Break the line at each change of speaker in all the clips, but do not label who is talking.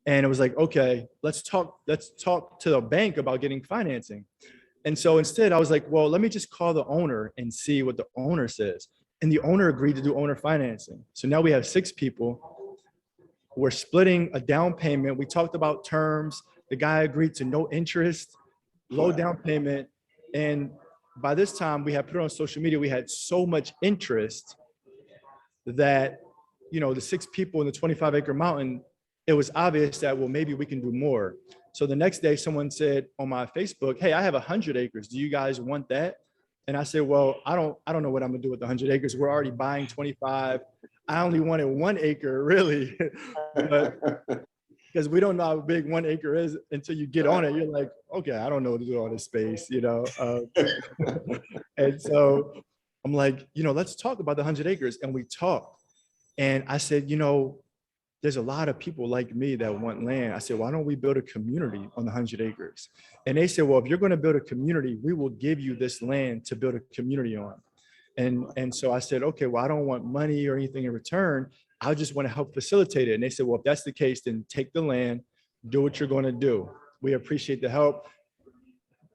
And it was like, okay, let's talk to the bank about getting financing. And so instead I was like, well, let me just call the owner and see what the owner says. And the owner agreed to do owner financing. So now we have 6 people. We're splitting a down payment. We talked about terms. The guy agreed to no interest, low down payment. And by this time we had put it on social media. We had so much interest that, you know, the 6 people in the 25-acre mountain, it was obvious that, well, maybe we can do more. So the next day someone said on my Facebook, hey, I have 100 acres. Do you guys want that? And I said, well, I don't know what I'm gonna do with the 100 acres. We're already buying 25. I only wanted 1 acre really, because we don't know how big 1 acre is until you get on it. You're like, okay, I don't know what to do on this space, you know? And so I'm like, you know, let's talk about the 100 acres. And we talked. And I said, you know, there's a lot of people like me that want land. I said, why don't we build a community on the 100 acres? And they said, well, if you're going to build a community, we will give you this land to build a community on. And so I said, okay, well, I don't want money or anything in return. I just want to help facilitate it. And they said, well, if that's the case, then take the land, do what you're going to do. We appreciate the help.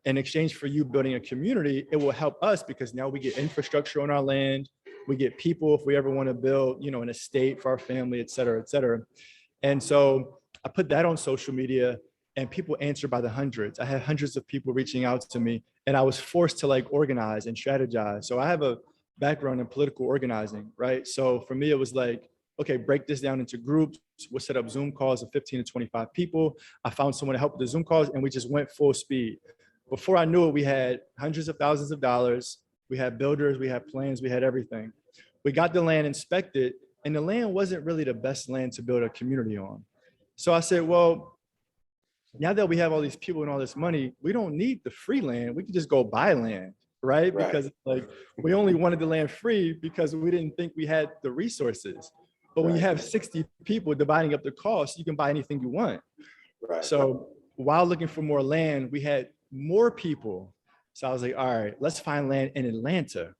In exchange for you building a community, it will help us because now we get infrastructure on our land. We get people if we ever want to build, you know, an estate for our family, et cetera, et cetera. And so I put that on social media and people answered by the hundreds. I had hundreds of people reaching out to me and I was forced to like organize and strategize. So I have a background in political organizing, right? So for me, it was like, okay, break this down into groups. We'll set up Zoom calls of 15 to 25 people. I found someone to help with the Zoom calls and we just went full speed. Before I knew it, we had hundreds of thousands of dollars. We had builders, we had plans, we had everything. We got the land inspected and the land wasn't really the best land to build a community on. So I said, well, now that we have all these people and all this money, we don't need the free land. We can just go buy land, right? Because like we only wanted the land free because we didn't think we had the resources. But when you have 60 people dividing up the cost, you can buy anything you want. So while looking for more land, we had more people. So I was like, all right, let's find land in Atlanta.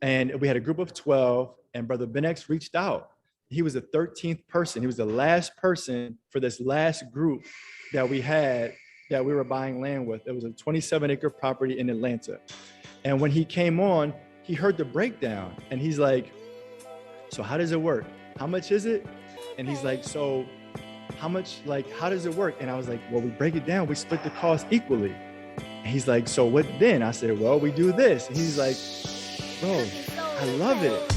And we had a group of 12 and Brother Ben X reached out. He was the 13th person. He was the last person for this last group that we had that we were buying land with. It was a 27-acre property in Atlanta. And when he came on, he heard the breakdown and he's like, so how does it work? How much is it? And he's like, so how much, like, how does it work? And I was like, well, we break it down. We split the cost equally. And he's like, so what then? I said, well, we do this. And he's like, bro, I love it.